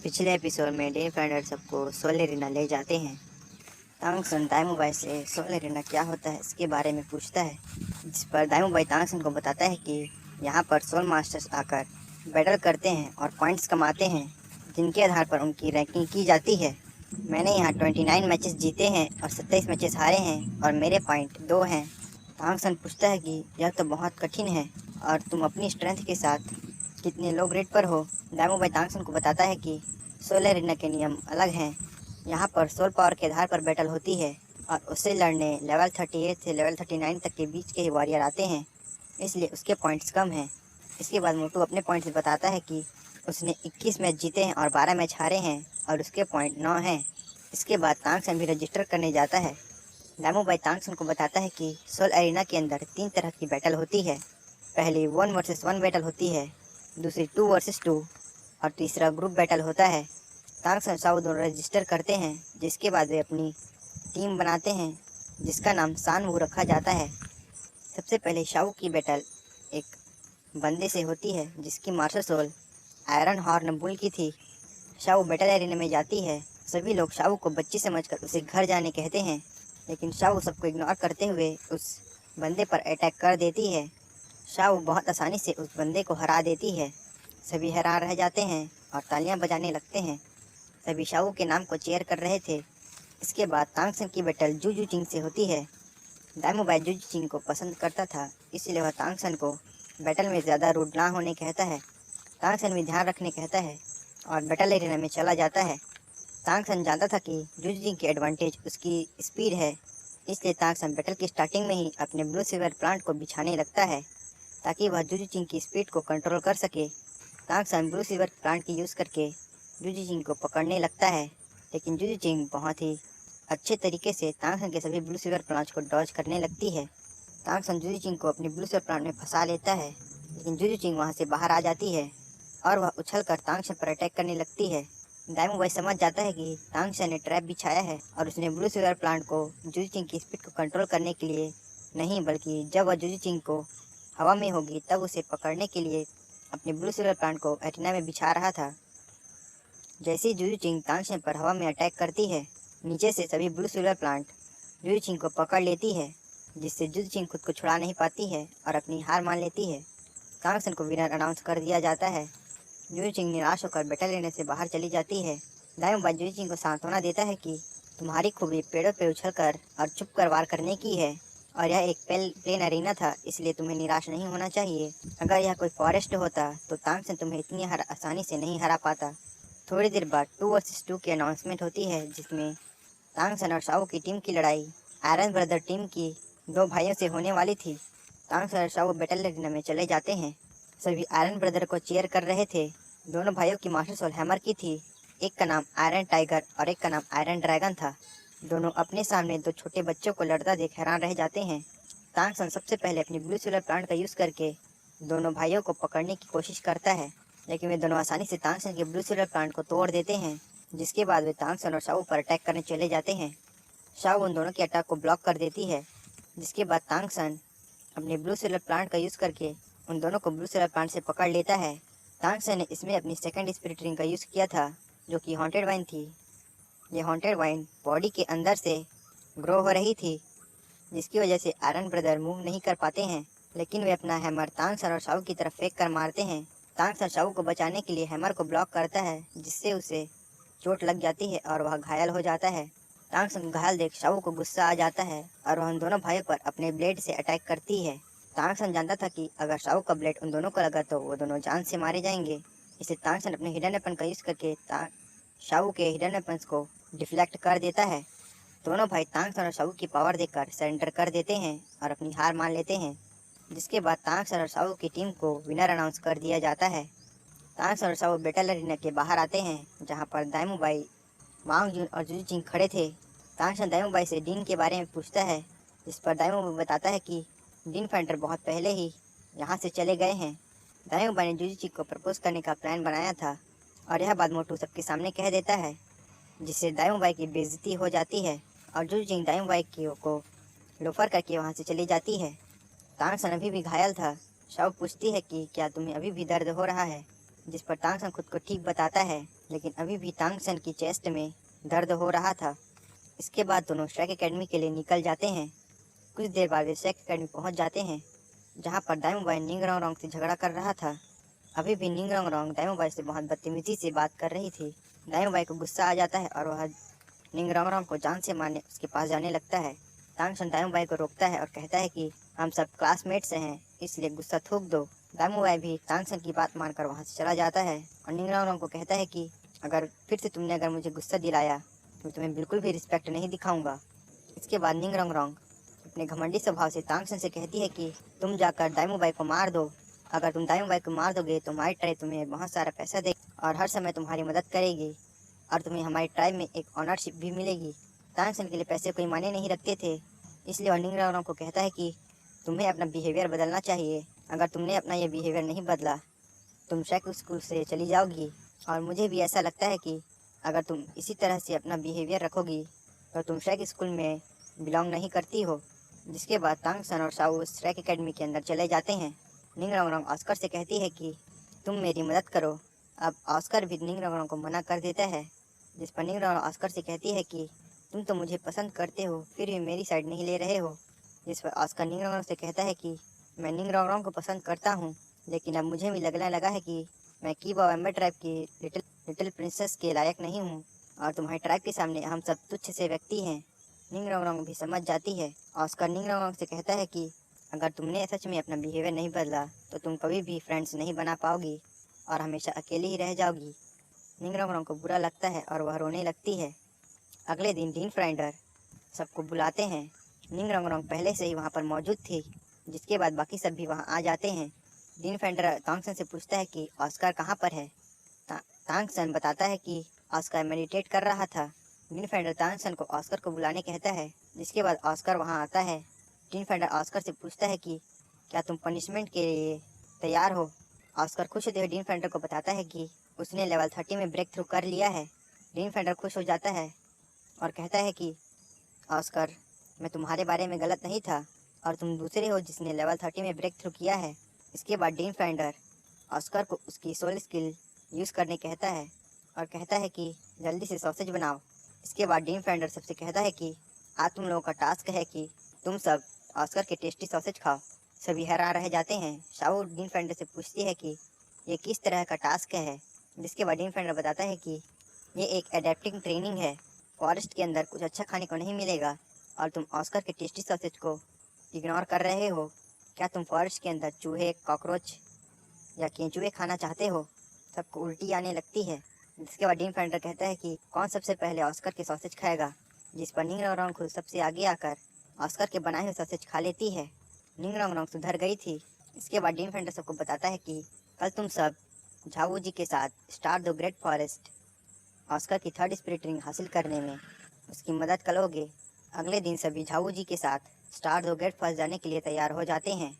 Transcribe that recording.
पिछले एपिसोड में day finder सबको सोल एरिना ले जाते हैं। तांगसन दाइमुबाई से सोल एरिना क्या होता है इसके बारे में पूछता है, जिस पर दाइमुबाई तांगसन को बताता है कि यहाँ पर सोल मास्टर्स आकर बैटल करते हैं और पॉइंट्स कमाते हैं, जिनके आधार पर उनकी रैंकिंग की जाती है। मैंने यहाँ 29 मैचेस जीते हैं और 27 मैचेस हारे हैं और मेरे पॉइंट 2 हैं। तांगसन पूछता है कि यह तो बहुत कठिन है और तुम अपनी स्ट्रेंथ के साथ कितने लो ग्रेड पर हो। दाइमुबाई तांगसन को बताता है कि सोल एरिना के नियम अलग हैं। यहाँ पर सोल पावर के आधार पर बैटल होती है और उससे लड़ने लेवल 38 से लेवल 39 तक के बीच के ही वॉरियर आते हैं, इसलिए उसके पॉइंट्स कम हैं। इसके बाद मोटू अपने पॉइंट्स बताता है कि उसने 21 मैच जीते हैं और 12 मैच हारे हैं और उसके पॉइंट 9 हैं। इसके बाद तांगसन भी रजिस्टर करने जाता है। दाइमुबाई तांगसन को बताता है कि सोल एरिना के अंदर 3 तरह की बैटल होती है। पहली 1 वर्सेस 1 बैटल होती है, दूसरी 2 वर्सेस 2 और तीसरा ग्रुप बैटल होता है। तांगसन शाओ दोनों रजिस्टर करते हैं, जिसके बाद वे अपनी टीम बनाते हैं जिसका नाम सानवू रखा जाता है। सबसे पहले शाओ की बैटल एक बंदे से होती है जिसकी martial soul iron horn bull की थी। शाओ बैटल एरिना में जाती है। सभी लोग शाओ को बच्ची समझकर उसे घर जाने कहते हैं, लेकिन शाओ सबको इग्नोर करते हुए उस बंदे पर अटैक कर देती है। शाओ बहुत आसानी से उस बंदे को हरा देती है। सभी हैरान रह जाते हैं और तालियां बजाने लगते हैं। सभी शाओ के नाम को चेयर कर रहे थे। इसके बाद तांगसन की बैटल जूजू चिंग से होती है। दाइमुबाई जूजू चिंग को पसंद करता था, इसलिए वह तांगसन को बैटल में ज़्यादा रूड ना होने कहता है। तांगसन भी ध्यान रखने कहता है और बैटल एरिना में चला जाता है। तांगसन जानता था कि जूजू चिंग की एडवांटेज उसकी स्पीड है, इसलिए तांगसन बैटल की स्टार्टिंग में ही अपने ब्लू सिल्वर प्लांट को बिछाने लगता है ताकि वह जूजू चिंग की स्पीड को कंट्रोल कर सके। तांगसन ब्लू सिल्वर प्लांट की यूज़ करके जूजू चिंग को पकड़ने लगता है, लेकिन जूजू चिंग बहुत ही अच्छे तरीके से तांगसन के सभी ब्लू सिल्वर प्लांट्स को डॉज करने लगती है। तांगसन जूजू चिंग को अपने ब्लू सिल्वर प्लांट में फंसा लेता है, लेकिन जूजू चिंग वहाँ से बाहर आ जाती है और वह उछलकर तांगसन पर अटैक करने लगती है। दाइमुबाई समझ जाता है कि तांगसन ने ट्रैप बिछाया है और उसने ब्लू सिल्वर प्लांट को जूजू चिंग की स्पीड को कंट्रोल करने के लिए नहीं, बल्कि जब वह जूजू चिंग को हवा में होगी तब उसे पकड़ने के लिए अपने ब्लू सिल्वर प्लांट को एरिना में बिछा रहा था। जैसे ही जूजू चिंग तांगसन पर हवा में अटैक करती है, नीचे से सभी ब्लू सिल्वर प्लांट जूजू चिंग को पकड़ लेती है, जिससे जूजू चिंग खुद को छुड़ा नहीं पाती है और अपनी हार मान लेती है। तांगसन को विनर अनाउंस कर दिया जाता है। जूजू चिंग निराश होकर बैटल लेने से बाहर चली जाती है। दाइमुबाई जूजू चिंग को सांत्वना देता है कि तुम्हारी खूबी पेड़ों पर उछलकर और चुप कर वार करने की है और यह एक प्लेन अरीना था, इसलिए तुम्हें निराश नहीं होना चाहिए। अगर यह कोई फॉरेस्ट होता तो तांगसन तुम्हें इतनी आसानी से नहीं हरा पाता। थोड़ी देर बाद 2 वर्सेस 2 की अनाउंसमेंट होती है, जिसमें तांगसन और शाओ की टीम की लड़ाई आयरन ब्रदर टीम की 2 भाइयों से होने वाली थी। तांगसन और शाओ बैटल एरिना में चले जाते हैं। सभी आयरन ब्रदर को चीयर कर रहे थे। दोनों भाइयों की मास्टर सोल हैमर की थी। एक का नाम आयरन टाइगर और एक का नाम आयरन ड्रैगन था। दोनों अपने सामने 2 छोटे बच्चों को लड़ता देख हैरान रह जाते हैं। तांगसन सबसे पहले अपनी ब्लू सिल्वर प्लांट का यूज़ करके दोनों भाइयों को पकड़ने की कोशिश करता है, लेकिन वे दोनों आसानी से तांगसन के ब्लू सिल्वर प्लांट को तोड़ देते हैं। जिसके बाद वे तांगसन और शाओ पर अटैक करने चले जाते हैं। शाओ उन दोनों के अटैक को ब्लॉक कर देती है। जिसके बाद तांगसन अपने ब्लू सिल्वर प्लांट का यूज़ करके उन दोनों को ब्लू सिल्वर प्लांट से पकड़ लेता है। तांगसन ने इसमें अपनी सेकंड स्पिरिट रिंग का यूज़ किया था, जो कि हॉन्टेड वाइन थी। यह हॉन्टेड वाइन बॉडी के अंदर से ग्रो हो रही थी, जिसकी वजह से आयरन ब्रदर मूव नहीं कर पाते हैं, लेकिन वे अपना हैमर तांगसन और शाओ की तरफ फेंक कर मारते हैं। तांगसन शाओ को बचाने के लिए हैमर को ब्लॉक करता है, जिससे उसे चोट लग जाती है और वह घायल हो जाता है। तांगसन को घायल देख शाओ को गुस्सा आ जाता है और वह उन दोनों भाइयों पर अपने ब्लेड से अटैक करती है। तांगसन जानता था कि अगर शाओ का ब्लेड उन दोनों को लगा तो वो दोनों जान से मारे जाएंगे, इसलिए तांगसन अपने हिडन वेपन का यूज़ करके शाओ के हिडन वेपन्स को डिफ्लेक्ट कर देता है। दोनों भाई तांगसन और शाओ की पावर देखकर सरेंडर कर देते हैं और अपनी हार मान लेते हैं। जिसके बाद तांगसन और शाओ की टीम को विनर अनाउंस कर दिया जाता है। तांगसन और शाओ बैटल एरिना के बाहर आते हैं, जहां पर दाइमुबाई, वांग जून और जूजू चिंग खड़े थे। तांगसन दाइमुबाई से डीन के बारे में पूछता है, जिस पर दाइमुबाई बताता है कि डीन फाइंडर बहुत पहले ही यहाँ से चले गए हैं। दाइमुबाई ने जूजू चिंग को प्रपोज करने का प्लान बनाया था और यह बात मोटू सबके सामने कह देता है, जिससे दाइमुबाई की बेइज्जती हो जाती है और जूजू चिंग दाइमुबाई को लोफर करके वहाँ से चली जाती है। तांगसन अभी भी घायल था। शाओ पूछती है कि क्या तुम्हें अभी भी दर्द हो रहा है, जिस पर तांगसन खुद को ठीक बताता है लेकिन अभी भी तांगसन की चेस्ट में दर्द हो रहा था। इसके बाद दोनों श्रेक एकेडमी के लिए निकल जाते हैं। कुछ देर बाद वे श्रेक एकेडमी पहुंच जाते हैं, जहां पर दाइमुबाई निंगरोंग से झगड़ा कर रहा था। अभी भी निंगरोंग दाइमुबाई से बहुत बदतमीजी से बात कर रही थी। दाइमुबाई को गुस्सा आ जाता है और वह निंगरोंग को जान से मारने उसके पास जाने लगता है। तांगसन दाइमुबाई को रोकता है और कहता है कि हम सब क्लासमेट्स हैं, इसलिए गुस्सा थूक दो। दाइमुबाई भी तांगसन की बात मानकर वहां से चला जाता है और निंगरोंग को कहता है कि अगर फिर से तुमने अगर मुझे गुस्सा दिलाया तो तुम्हें बिल्कुल भी रिस्पेक्ट नहीं दिखाऊंगा। इसके बाद निंगरोंग अपने घमंडी स्वभाव से तांगसन से कहती है कि तुम जाकर दाइमुबाई को मार दो। अगर तुम दाइमुबाई को मार दोगे तो हमारी ट्राइब तुम्हें बहुत सारा पैसा देगी और हर समय तुम्हारी मदद करेगी और तुम्हें हमारी ट्राइब में एक ऑनरशिप भी मिलेगी। तांगसन के लिए पैसे कोई मायने नहीं रखते थे, इसलिए वह निंगरोंग को कहता है कि तुम्हें अपना बिहेवियर बदलना चाहिए। अगर तुमने अपना ये बिहेवियर नहीं बदला तुम शेक स्कूल से चली जाओगी और मुझे भी ऐसा लगता है कि अगर तुम इसी तरह से अपना बिहेवियर रखोगी तो तुम शेक स्कूल में बिलोंग नहीं करती हो। जिसके बाद तांगसन और शाओ श्रेक एकेडमी के अंदर चले जाते हैं। निंगरोंग ऑस्कर से कहती है कि तुम मेरी मदद करो। अब ऑस्कर भी निंगरोंग को मना कर देता है, जिस पर निंगरोंग ऑस्कर से कहती है कि तुम तो मुझे पसंद करते हो फिर भी मेरी साइड नहीं ले रहे हो। जिस पर ऑस्कर निंगरोंग से कहता है कि मैं निंगरोंग को पसंद करता हूँ, लेकिन अब मुझे भी लगने लगा है कि मैं कीबा एम्बर ट्राइब की लिटिल प्रिंसेस के लायक नहीं हूँ और तुम्हारी ट्राइब के सामने हम सब तुच्छ से व्यक्ति हैं। निंगरोंग भी समझ जाती है। ऑस्कर निंगरोंग से कहता है कि अगर तुमने सच में अपना बिहेवियर नहीं बदला तो तुम कभी भी फ्रेंड्स नहीं बना पाओगी और हमेशा अकेली ही रह जाओगी। निंगरोंग को बुरा लगता है और वह रोने लगती है। अगले दिन डीन फ्राइंडर सबको बुलाते हैं। निंगरोंग पहले से ही वहाँ पर मौजूद थी, जिसके बाद बाकी सब भी वहाँ आ जाते हैं। डीन फ्राइंडर तांगसन से पूछता है कि ऑस्कर कहाँ पर है। तांगसन बताता है कि ऑस्कर मेडिटेट कर रहा था। डीन फ्राइंडर तांगसन को ऑस्कर को बुलाने कहता है, जिसके बाद ऑस्कर वहाँ आता है। डीन फ्राइंडर ऑस्कर से पूछता है कि क्या तुम पनिशमेंट के लिए तैयार हो। ऑस्कर खुश होते हुए डीन फ्राइंडर को बताता है कि उसने लेवल 30 में ब्रेक थ्रू कर लिया है। डीन फ्राइंडर खुश हो जाता है और कहता है कि ऑस्कर, मैं तुम्हारे बारे में गलत नहीं था और तुम दूसरे हो जिसने लेवल 30 में ब्रेक थ्रू किया है। इसके बाद डीन फ्राइंडर ऑस्कर को उसकी सोल स्किल यूज़ करने कहता है और कहता है कि जल्दी से सॉसेज बनाओ। इसके बाद डीन फ्राइंडर सबसे कहता है कि आज तुम लोगों का टास्क है कि तुम सब ऑस्कर के टेस्टी सॉसेज खाओ। सभी हैरान रह जाते हैं। शाओ डीन फ्राइंडर से पूछती है कि ये किस तरह का टास्क है, जिसके बाद डीन फ्राइंडर बताता है कि ये एक एडेप्टिंग ट्रेनिंग है। फॉरेस्ट के अंदर कुछ अच्छा खाने को नहीं मिलेगा और तुम ऑस्कर के टेस्टी सॉसेज को इग्नोर कर रहे हो। क्या तुम फॉरेस्ट के अंदर चूहे, कॉकरोच या केंचुए खाना चाहते हो। सबको उल्टी आने लगती है। जिसके बाद डीन फ्राइंडर कहता है कि कौन सबसे पहले ऑस्कर के सॉसेज खाएगा, जिस पर निंगरोंग खुद सबसे आगे आकर ऑस्कर के बनाए हुए सॉसेज खा लेती है। निंगरोंग सुधर गई थी। इसके बाद डीन फ्राइंडर सबको बताता है कि कल तुम सब झावू जी के साथ star the great forest Oscar की 3rd स्पिरिट रिंग हासिल करने में उसकी मदद करोगे। अगले दिन सभी झावू जी के साथ स्टार द ग्रेट फॉरेस्ट जाने के लिए तैयार हो जाते हैं।